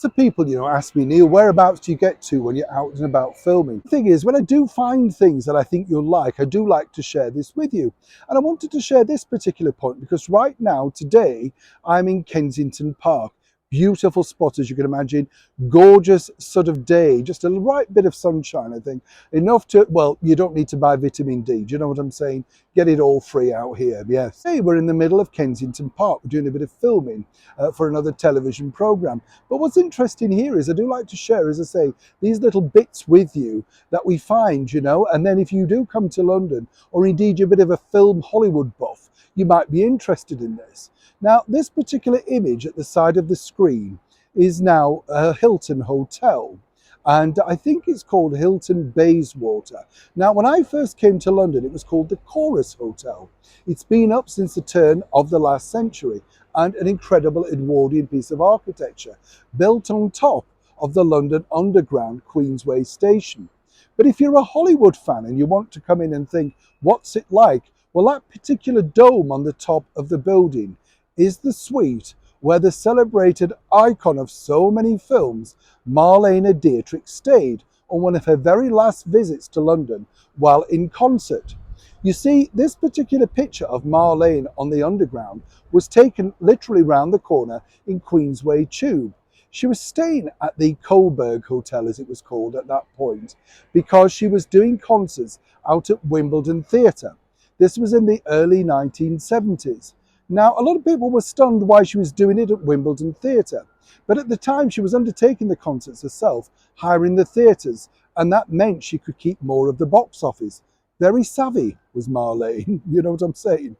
So people, ask me, Neil, whereabouts do you get to when you're out and about filming? The thing is, when I do find things that I think you'll like, I do like to share this with you. And I wanted to share this particular point because right now, today, I'm in Kensington Park. Beautiful spot, as you can imagine. Gorgeous sort of day, just a right bit of sunshine, I think. Enough to, well, you don't need to buy vitamin D. Do you know what I'm saying? Get it all free out here, yes. Hey, we're in the middle of Kensington Park. We're doing a bit of filming for another television programme. But what's interesting here is I do like to share, as I say, these little bits with you that we find, and then if you do come to London, or indeed you're a bit of a film Hollywood buff, you might be interested in this. Now, this particular image at the side of the screen is now a Hilton hotel. And I think it's called Hilton Bayswater. Now, when I first came to London, it was called the Chorus Hotel. It's been up since the turn of the last century, and an incredible Edwardian piece of architecture built on top of the London Underground Queensway station. But if you're a Hollywood fan and you want to come in and think, what's it like? Well, that particular dome on the top of the building is the suite where the celebrated icon of so many films, Marlene Dietrich, stayed on one of her very last visits to London while in concert. You see, this particular picture of Marlene on the Underground was taken literally round the corner in Queensway Tube. She was staying at the Coburg Hotel, as it was called at that point, because she was doing concerts out at Wimbledon Theatre. This was in the early 1970s. Now, a lot of people were stunned why she was doing it at Wimbledon Theatre, but at the time she was undertaking the concerts herself, hiring the theatres, and that meant she could keep more of the box office. Very savvy was Marlene, you know what I'm saying?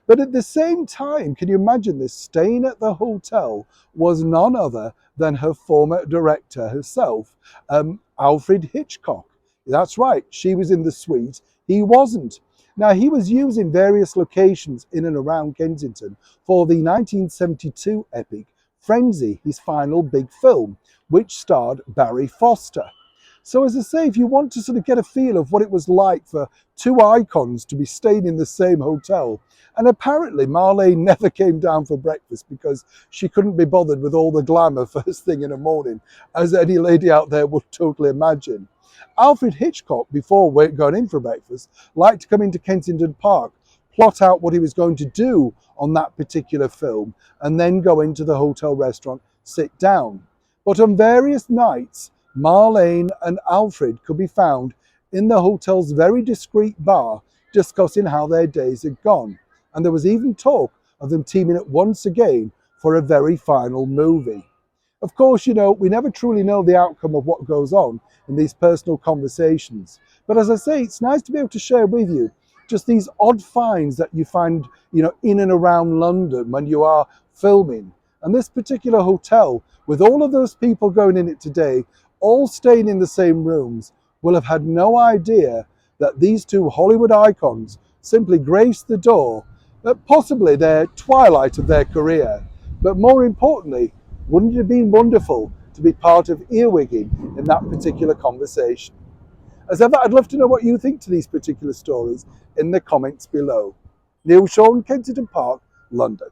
But at the same time, can you imagine this? Staying at the hotel was none other than her former director herself, Alfred Hitchcock. That's right, she was in the suite, he wasn't. Now, he was using various locations in and around Kensington for the 1972 epic Frenzy, his final big film, which starred Barry Foster. So as I say, if you want to sort of get a feel of what it was like for two icons to be staying in the same hotel, and apparently Marlene never came down for breakfast because she couldn't be bothered with all the glamour first thing in the morning, as any lady out there would totally imagine. Alfred Hitchcock, before going in for breakfast, liked to come into Kensington Park, plot out what he was going to do on that particular film, and then go into the hotel restaurant, sit down. But on various nights, Marlene and Alfred could be found in the hotel's very discreet bar, discussing how their days had gone. And there was even talk of them teaming up once again for a very final movie. Of course, we never truly know the outcome of what goes on in these personal conversations. But as I say, it's nice to be able to share with you just these odd finds that you find, in and around London when you are filming. And this particular hotel, with all of those people going in it today, all staying in the same rooms, will have had no idea that these two Hollywood icons simply graced the door at possibly their twilight of their career. But more importantly, wouldn't it have been wonderful to be part of earwigging in that particular conversation? As ever, I'd love to know what you think to these particular stories in the comments below. Neil Shawn, Kensington Park, London.